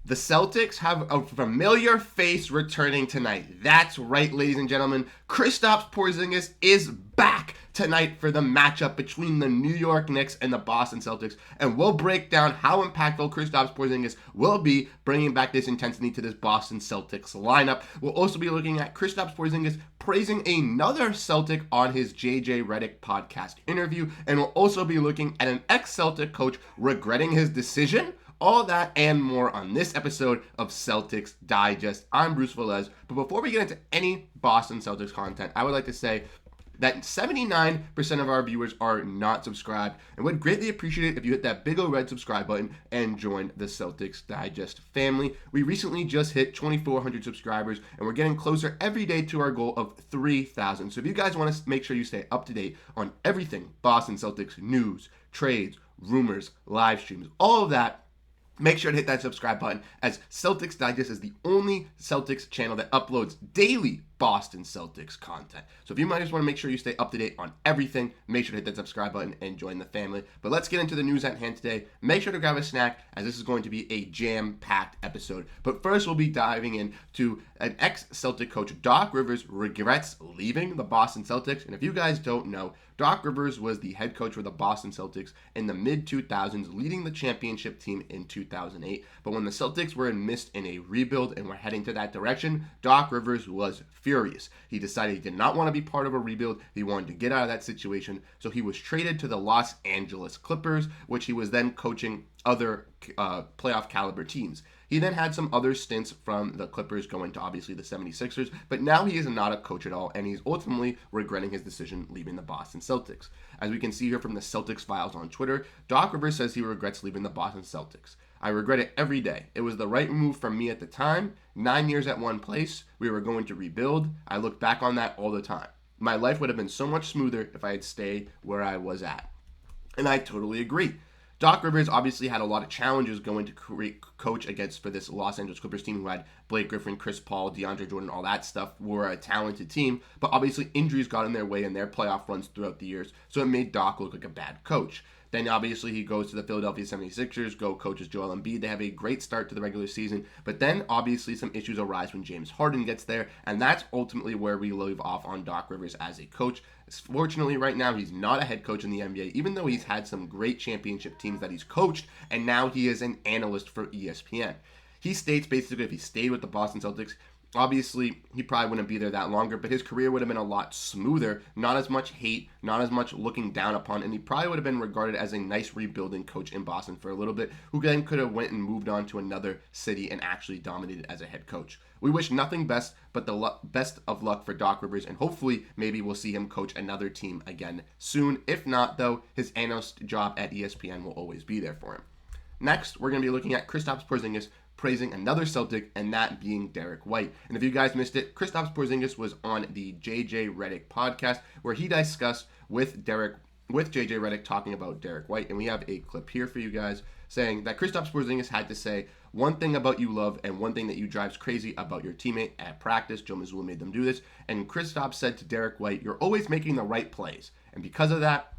The Celtics have a familiar face returning tonight. That's right, ladies and gentlemen. Kristaps Porzingis is back tonight for the matchup between the New York Knicks and the Boston Celtics. And we'll break down how impactful Kristaps Porzingis will be bringing back this intensity to this Boston Celtics lineup. We'll also be looking at Kristaps Porzingis praising another Celtic on his Redick podcast interview. And we'll also be looking at an ex-Celtic coach regretting his decision. All that and more on this episode of Celtics Digest. I'm Bruce Veliz. But before we get into any Boston Celtics content, I would like to say that 79% of our viewers are not subscribed, and would greatly appreciate it if you hit that big old red subscribe button and join the Celtics Digest family. We recently just hit 2,400 subscribers, and we're getting closer every day to our goal of 3,000. So if you guys want to make sure you stay up to date on everything Boston Celtics news, trades, rumors, live streams, all of that, make sure to hit that subscribe button, as Celtics Digest is the only Celtics channel that uploads daily Boston Celtics content. So if you might just want to make sure you stay up to date on everything, make sure to hit that subscribe button and join the family. But let's get into the news at hand today. Make sure to grab a snack, as this is going to be a jam-packed episode. But first, we'll be diving into an ex-Celtic coach. Doc Rivers regrets leaving the Boston Celtics. And if you guys don't know, Doc Rivers was the head coach for the Boston Celtics in the mid-2000s, leading the championship team in 2008. But when the Celtics were midst in a rebuild and were heading to that direction, Doc Rivers was furious. He decided he did not want to be part of a rebuild. He wanted to get out of that situation. So he was traded to the Los Angeles Clippers, which he was then coaching other playoff caliber teams. He then had some other stints from the Clippers going to obviously the 76ers, but now he is not a coach at all, and he's ultimately regretting his decision leaving the Boston Celtics. As we can see here from the Celtics Files on Twitter, Doc Rivers says he regrets leaving the Boston Celtics. I regret it every day. It was the right move for me at the time. 9 years at one place. We were going to rebuild. I look back on that all the time. My life would have been so much smoother if I had stayed where I was at. And I totally agree. Doc Rivers obviously had a lot of challenges going to coach against for this Los Angeles Clippers team who had Blake Griffin, Chris Paul, DeAndre Jordan, all that stuff, were a talented team. But obviously injuries got in their way in their playoff runs throughout the years, so it made Doc look like a bad coach. Then obviously he goes to the Philadelphia 76ers, coaches Joel Embiid. They have a great start to the regular season, but then obviously some issues arise when James Harden gets there, and that's ultimately where we leave off on Doc Rivers as a coach. Fortunately, right now, he's not a head coach in the NBA, even though he's had some great championship teams that he's coached, and now he is an analyst for ESPN. He states basically if he stayed with the Boston Celtics, obviously, he probably wouldn't be there that longer, but his career would have been a lot smoother, not as much hate, not as much looking down upon, and he probably would have been regarded as a nice rebuilding coach in Boston for a little bit, who then could have went and moved on to another city and actually dominated as a head coach. We wish nothing best but the best of luck for Doc Rivers, and hopefully maybe we'll see him coach another team again soon. If not, though, his analyst job at ESPN will always be there for him. Next, we're going to be looking at Kristaps Porzingis praising another Celtic, and that being Derrick White. And if you guys missed it, Kristaps Porzingis was on the Redick podcast, where he discussed with JJ Redick talking about Derrick White. And we have a clip here for you guys saying that Kristaps Porzingis had to say, one thing about you love and one thing that you drives crazy about your teammate at practice. Joe Mazzulla made them do this. And Kristaps said to Derrick White, you're always making the right plays. And because of that,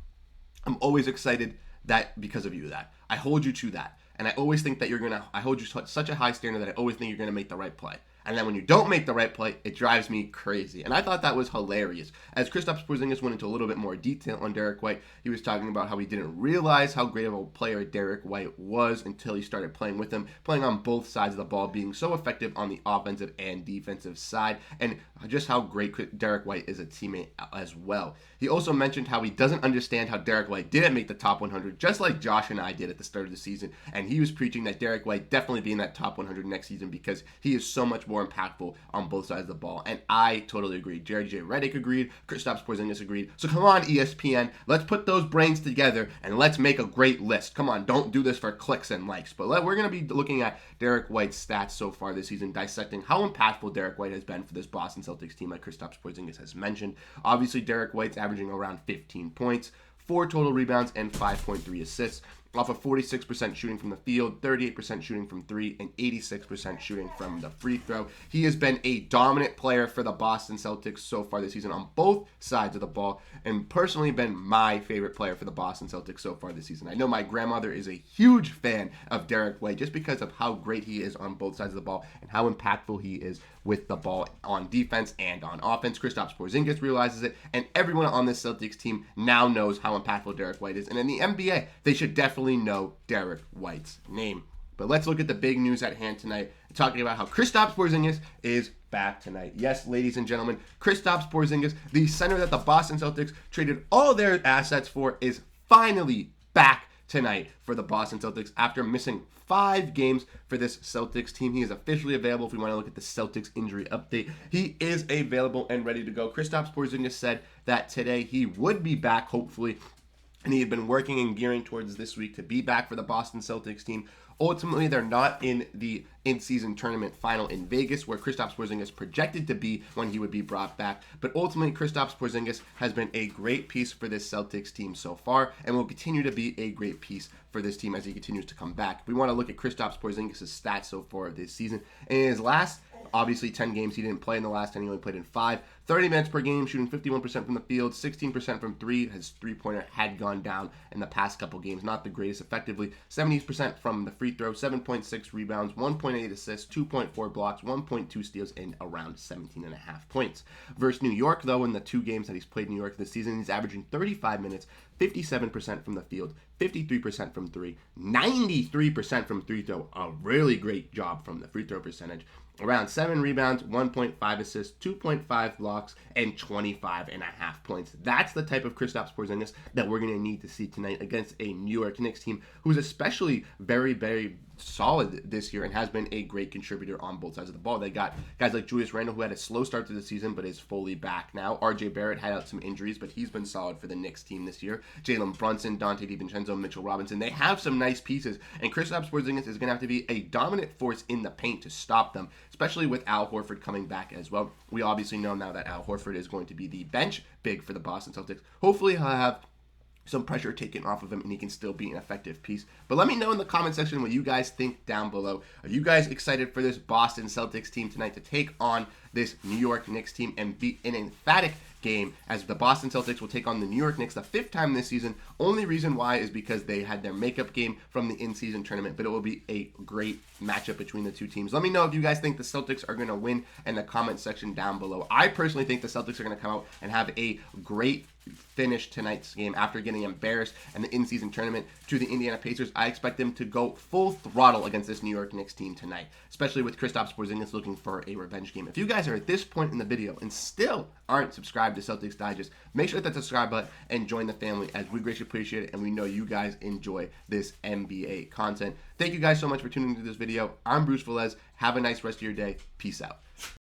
I'm always excited that because of you that. I hold you to that. And I always think that I hold you to such a high standard that I always think you're going to make the right play. And then when you don't make the right play, it drives me crazy. And I thought that was hilarious. As Kristaps Porzingis went into a little bit more detail on Derrick White, he was talking about how he didn't realize how great of a player Derrick White was until he started playing with him, playing on both sides of the ball, being so effective on the offensive and defensive side, and just how great Derrick White is a teammate as well. He also mentioned how he doesn't understand how Derrick White didn't make the top 100, just like Josh and I did at the start of the season. And he was preaching that Derrick White definitely be in that top 100 next season because he is so much more impactful on both sides of the ball. And I totally agree. JJ Redick agreed. Kristaps Porzingis agreed. So come on, ESPN. Let's put those brains together and let's make a great list. Come on, don't do this for clicks and likes. But we're going to be looking at Derrick White's stats so far this season, dissecting how impactful Derrick White has been for this Boston Celtics team, like Kristaps Porzingis has mentioned. Obviously, Derrick White's averaging around 15 points, 4 total rebounds, and 5.3 assists. off of 46% shooting from the field, 38% shooting from three, and 86% shooting from the free throw. He has been a dominant player for the Boston Celtics so far this season on both sides of the ball, and personally been my favorite player for the Boston Celtics so far this season. I know my grandmother is a huge fan of Derrick White just because of how great he is on both sides of the ball and how impactful he is with the ball on defense and on offense. Kristaps Porzingis realizes it, and everyone on this Celtics team now knows how impactful Derrick White is. And in the NBA, they should definitely know Derrick White's name. But let's look at the big news at hand tonight, talking about how Kristaps Porzingis is back tonight. Yes, ladies and gentlemen, Kristaps Porzingis, the center that the Boston Celtics traded all their assets for, is finally back tonight for the Boston Celtics after missing 5 games for this Celtics team. He is officially available. If we want to look at the Celtics injury update, he is available and ready to go. Kristaps Porzingis said that today he would be back, hopefully, and he had been working and gearing towards this week to be back for the Boston Celtics team. Ultimately, they're not in the in-season tournament final in Vegas, where Kristaps Porzingis projected to be when he would be brought back. But ultimately, Kristaps Porzingis has been a great piece for this Celtics team so far, and will continue to be a great piece for this team as he continues to come back. If we want to look at Kristaps Porzingis' stats so far this season, in his last, obviously, 10 games, he didn't play in the last 10, he only played in 5. 30 minutes per game, shooting 51% from the field, 16% from 3. His three-pointer had gone down in the past couple games. Not the greatest effectively. 70% from the free throw, 7.6 rebounds, 1.8 assists, 2.4 blocks, 1.2 steals, and around 17.5 points. Versus New York, though, in the 2 games that he's played in New York this season, he's averaging 35 minutes, 57% from the field, 53% from 3, 93% from free throw. A really great job from the free throw percentage. Around 7 rebounds, 1.5 assists, 2.5 blocks, and 25.5 points. That's the type of Kristaps Porzingis that we're going to need to see tonight against a New York Knicks team who's especially very, very solid this year and has been a great contributor on both sides of the ball. They got guys like Julius Randle, who had a slow start to the season but is fully back now. RJ Barrett had out some injuries, but he's been solid for the Knicks team this year. Jalen Brunson, Dante DiVincenzo, Mitchell Robinson. They have some nice pieces, and Kristaps Porzingis is going to have to be a dominant force in the paint to stop them, especially with Al Horford coming back as well. We obviously know now that Al Horford is going to be the bench big for the Boston Celtics. Hopefully he'll have some pressure taken off of him and he can still be an effective piece. But let me know in the comment section what you guys think down below. Are you guys excited for this Boston Celtics team tonight to take on this New York Knicks team and be an emphatic game, as the Boston Celtics will take on the New York Knicks the 5th time this season? Only reason why is because they had their makeup game from the in-season tournament, but it will be a great matchup between the two teams. Let me know if you guys think the Celtics are going to win in the comment section down below. I personally think the Celtics are going to come out and have a great finish tonight's game after getting embarrassed in the in-season tournament to the Indiana Pacers. I expect them to go full throttle against this New York Knicks team tonight, especially with Kristaps Porzingis looking for a revenge game. If you guys are at this point in the video and still aren't subscribed to Celtics Digest, make sure to hit that subscribe button and join the family, as we greatly appreciate it and we know you guys enjoy this NBA content. Thank you guys so much for tuning into this video. I'm Bruce Veliz. Have a nice rest of your day. Peace out.